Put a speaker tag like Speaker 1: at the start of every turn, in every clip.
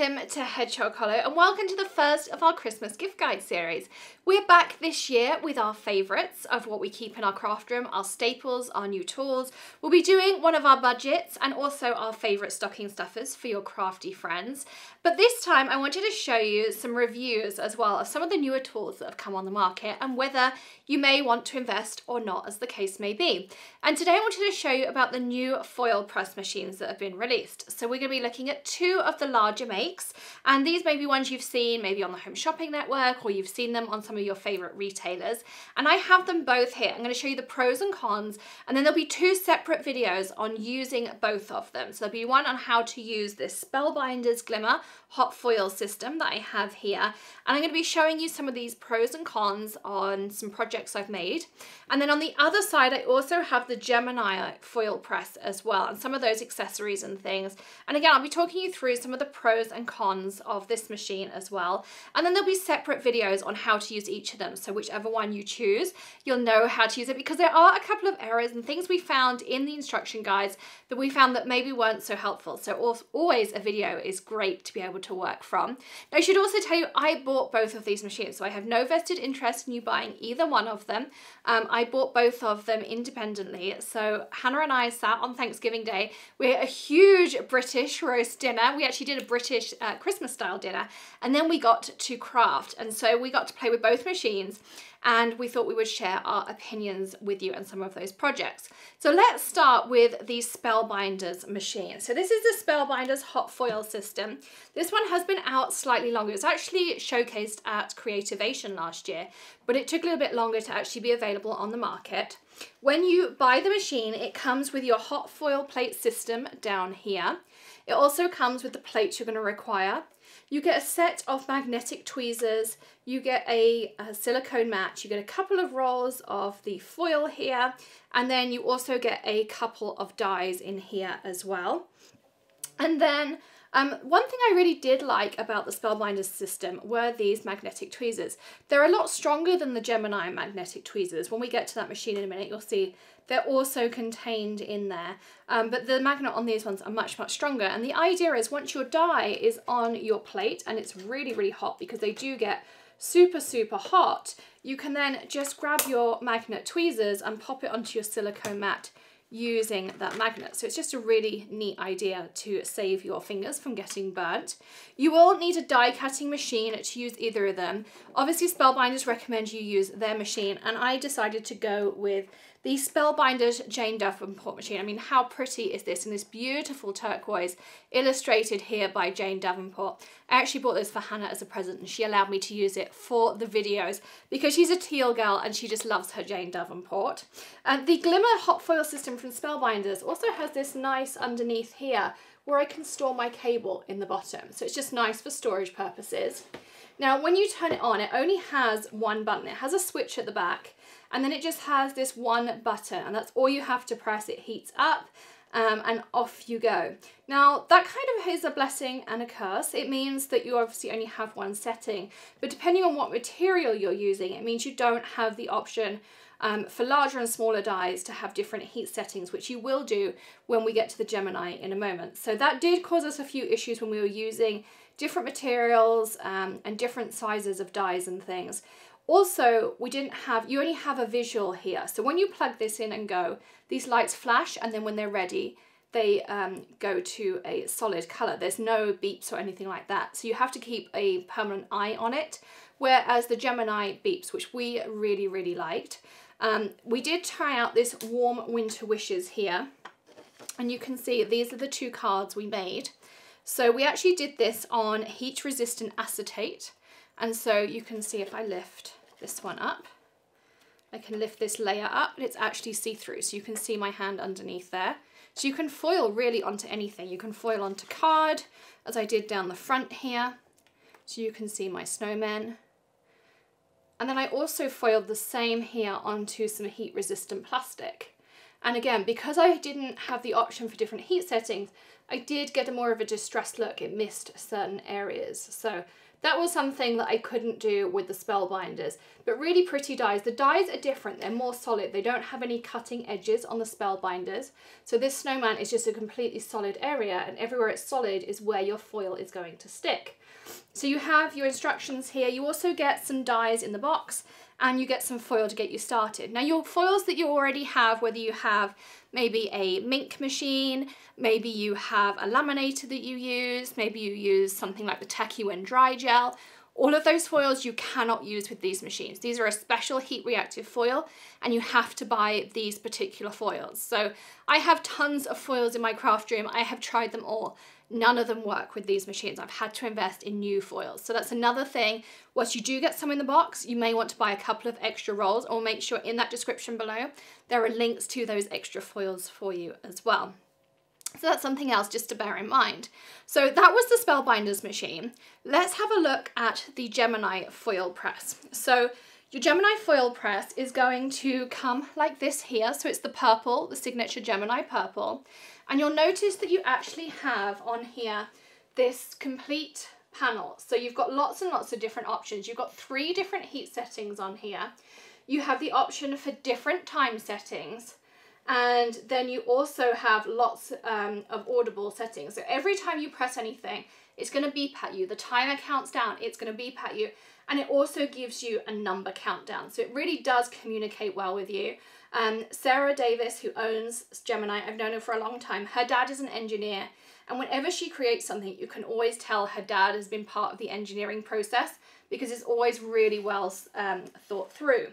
Speaker 1: welcome to Hedgehog Hollow and welcome to the first of our Christmas gift guide series. We're back this year with our favourites of what we keep in our craft room, our staples, our new tools. We'll be doing one of our budgets and also our favourite stocking stuffers for your crafty friends. But this time I wanted to show you some reviews as well of some of the newer tools that have come on the market and whether you may want to invest or not, as the case may be. And today I wanted to show you about the new FoilPress machines that have been released. So we're going to be looking at two of the larger makes, and these may be ones you've seen maybe on the Home Shopping Network, or you've seen them on some of your favourite retailers. And I have them both here. I'm going to show you the pros and cons, and then there'll be two separate videos on using both of them. So there'll be one on how to use this Spellbinders Glimmer hot foil system that I have here, and I'm going to be showing you some of these pros and cons on some projects I've made. And then on the other side I also have the Gemini FoilPress as well, and some of those accessories and things. And again, I'll be talking you through some of the pros and cons of this machine as well. And then there'll be separate videos on how to use each of them, so whichever one you choose, you'll know how to use it, because there are a couple of errors and things we found in the instruction guides that we found that maybe weren't so helpful. So always a video is great to be able to work from. Now, I should also tell you, I bought both of these machines, so I have no vested interest in you buying either one of them. I bought both of them independently. So Hannah and I sat on Thanksgiving Day. We had a huge British roast dinner. We actually did a British Christmas style dinner, and then we got to craft, and so we got to play with both machines, and we thought we would share our opinions with you on some of those projects. So let's start with the Spellbinders machine. So this is the Spellbinders hot foil system. This one has been out slightly longer. It was actually showcased at Creativation last year, but it took a little bit longer to actually be available on the market. When you buy the machine, it comes with your hot foil plate system down here. It also comes with the plates you're going to require. You get a set of magnetic tweezers, you get a silicone mat, you get a couple of rolls of the foil here, and then you also get a couple of dies in here as well. And then one thing I really did like about the Spellbinders system were these magnetic tweezers. They're a lot stronger than the Gemini magnetic tweezers. When we get to that machine in a minute, you'll see they're also contained in there. But the magnet on these ones are much, much stronger. And the idea is once your die is on your plate, and it's really, really hot because they do get super, super hot, you can then just grab your magnet tweezers and pop it onto your silicone mat using that magnet. So it's just a really neat idea to save your fingers from getting burnt. You will need a die cutting machine to use either of them. Obviously Spellbinders recommend you use their machine, and I decided to go with the Spellbinders Jane Davenport machine. I mean, how pretty is this in this beautiful turquoise, illustrated here by Jane Davenport. I actually bought this for Hannah as a present, and she allowed me to use it for the videos because she's a teal girl and she just loves her Jane Davenport. The Glimmer hot foil system from Spellbinders also has this nice underneath here where I can store my cable in the bottom. So it's just nice for storage purposes. Now, when you turn it on, it only has one button. It has a switch at the back, and then it just has this one button, and that's all you have to press. It heats up and off you go. Now, that kind of is a blessing and a curse. It means that you obviously only have one setting, but depending on what material you're using, it means you don't have the option for larger and smaller dies to have different heat settings, which you will do when we get to the Gemini in a moment. So that did cause us a few issues when we were using different materials and different sizes of dies and things. Also, you only have a visual here. So when you plug this in and go, these lights flash, and then when they're ready, they go to a solid color. There's no beeps or anything like that. So you have to keep a permanent eye on it, whereas the Gemini beeps, which we really, really liked. We did try out this Warm Winter Wishes here, and you can see these are the two cards we made. So we actually did this on heat resistant acetate, and so you can see if I lift this one up, I can lift this layer up, and it's actually see-through, so you can see my hand underneath there. So you can foil really onto anything. You can foil onto card, as I did down the front here, so you can see my snowmen. And then I also foiled the same here onto some heat resistant plastic. And again, because I didn't have the option for different heat settings, I did get more of a distressed look. It missed certain areas. So That was something that I couldn't do with the Spellbinders, but really pretty dies. The dies are different, they're more solid. They don't have any cutting edges on the Spellbinders. So this snowman is just a completely solid area, and everywhere it's solid is where your foil is going to stick. So you have your instructions here. You also get some dies in the box, and you get some foil to get you started. Now your foils that you already have, whether you have maybe a mink machine, maybe you have a laminator that you use, maybe you use something like the Techiwen dry gel, all of those foils you cannot use with these machines. These are a special heat reactive foil, and you have to buy these particular foils. So I have tons of foils in my craft room. I have tried them all. None of them work with these machines. I've had to invest in new foils. So that's another thing. Once you do get some in the box, you may want to buy a couple of extra rolls, or make sure in that description below there are links to those extra foils for you as well. So that's something else just to bear in mind. So that was the Spellbinders machine. Let's have a look at the Gemini FoilPress. So your Gemini FoilPress is going to come like this here. So it's the purple, the signature Gemini purple. And you'll notice that you actually have on here this complete panel. So you've got lots and lots of different options. You've got 3 different heat settings on here. You have the option for different time settings. And then you also have lots of audible settings. So every time you press anything, it's going to beep at you. The timer counts down, it's going to beep at you. And it also gives you a number countdown. So it really does communicate well with you. Sarah Davis, who owns Gemini, I've known her for a long time. Her dad is an engineer. And whenever she creates something, you can always tell her dad has been part of the engineering process, because it's always really well thought through.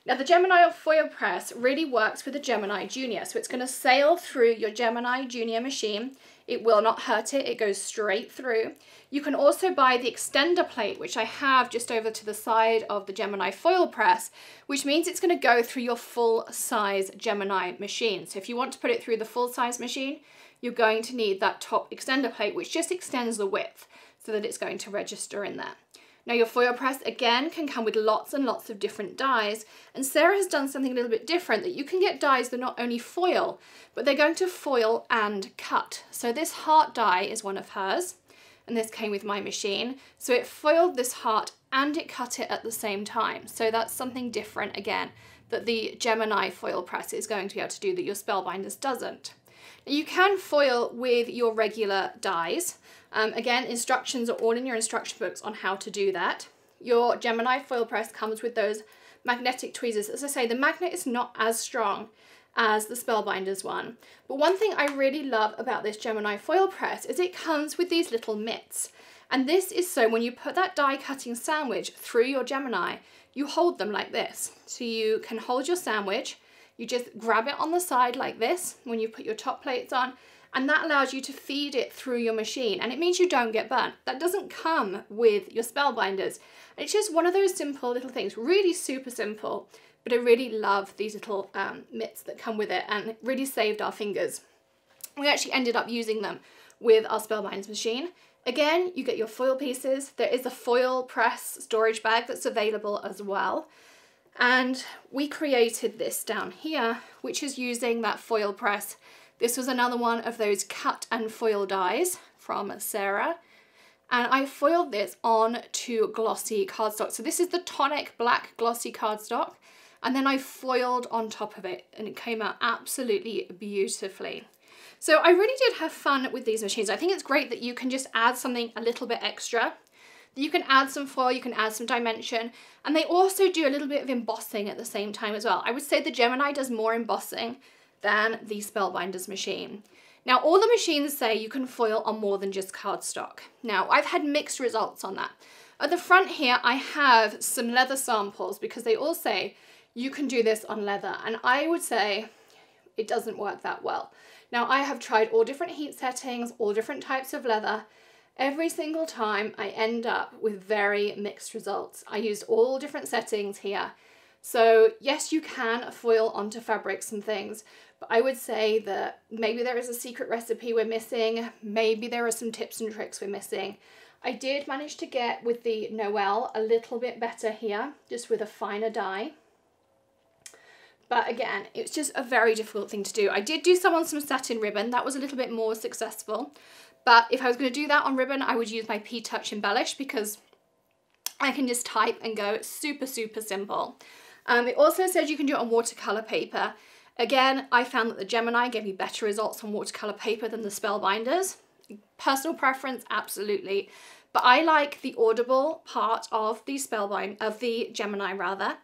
Speaker 1: Now the Gemini FoilPress really works with the Gemini Junior, so it's going to sail through your Gemini Junior machine. It will not hurt it, it goes straight through. You can also buy the extender plate, which I have just over to the side of the Gemini FoilPress, which means it's going to go through your full-size Gemini machine. So if you want to put it through the full-size machine, you're going to need that top extender plate, which just extends the width so that it's going to register in there. Now your FoilPress again can come with lots and lots of different dies, and Sarah has done something a little bit different, that you can get dies that not only foil, but they're going to foil and cut. So this heart die is one of hers, and this came with my machine. So it foiled this heart and it cut it at the same time. So that's something different again that the Gemini FoilPress is going to be able to do that your Spellbinders doesn't. Now you can foil with your regular dies. Again, instructions are all in your instruction books on how to do that. Your Gemini FoilPress comes with those magnetic tweezers. As I say, the magnet is not as strong as the Spellbinders one. But one thing I really love about this Gemini FoilPress is it comes with these little mitts. And this is so when you put that die cutting sandwich through your Gemini, you hold them like this. So you can hold your sandwich, you just grab it on the side like this when you put your top plates on, and that allows you to feed it through your machine, and it means you don't get burnt. That doesn't come with your Spellbinders. It's just one of those simple little things, really super simple, but I really love these little mitts that come with it, and it really saved our fingers. We actually ended up using them with our Spellbinders machine. Again, you get your foil pieces. There is a FoilPress storage bag that's available as well. And we created this down here, which is using that FoilPress. This was another one of those cut and foil dies from Sarah. And I foiled this on to glossy cardstock. So this is the tonic black glossy cardstock. And then I foiled on top of it, and it came out absolutely beautifully. So I really did have fun with these machines. I think it's great that you can just add something a little bit extra. You can add some foil, you can add some dimension, and they also do a little bit of embossing at the same time as well. I would say the Gemini does more embossing than the Spellbinders machine. Now, all the machines say you can foil on more than just cardstock. Now, I've had mixed results on that. At the front here, I have some leather samples because they all say you can do this on leather, and I would say it doesn't work that well. Now, I have tried all different heat settings, all different types of leather. Every single time I end up with very mixed results. I used all different settings here. So yes, you can foil onto fabrics and things, but I would say that maybe there is a secret recipe we're missing. Maybe there are some tips and tricks we're missing. I did manage to get with the Noel a little bit better here, just with a finer die. But again, it's just a very difficult thing to do. I did do some on some satin ribbon. That was a little bit more successful. But if I was going to do that on ribbon, I would use my P-Touch Embellish because I can just type and go. It's super, super simple. It also says you can do it on watercolor paper. Again, I found that the Gemini gave me better results on watercolor paper than the Spellbinders. Personal preference, absolutely. But I like the audible part of the Gemini rather.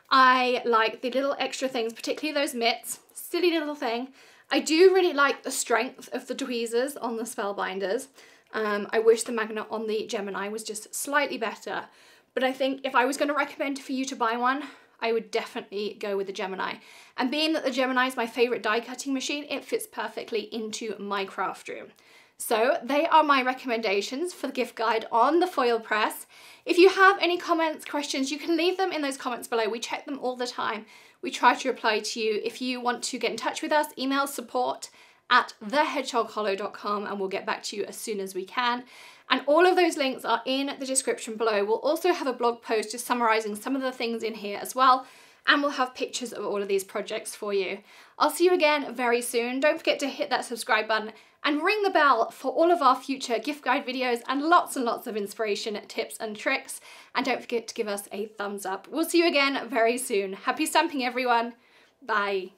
Speaker 1: I like the little extra things, particularly those mitts, silly little thing. I do really like the strength of the tweezers on the Spellbinders. I wish the magnet on the Gemini was just slightly better, but I think if I was going to recommend for you to buy one, I would definitely go with the Gemini. And being that the Gemini is my favourite die cutting machine, it fits perfectly into my craft room. So they are my recommendations for the gift guide on the FoilPress. If you have any comments, questions, you can leave them in those comments below. We check them all the time. We try to reply to you. If you want to get in touch with us, email support@thehedgehoghollow.com and we'll get back to you as soon as we can. And all of those links are in the description below. We'll also have a blog post just summarising some of the things in here as well. And we'll have pictures of all of these projects for you. I'll see you again very soon. Don't forget to hit that subscribe button and ring the bell for all of our future gift guide videos and lots of inspiration, tips and tricks. And don't forget to give us a thumbs up. We'll see you again very soon. Happy stamping, everyone. Bye.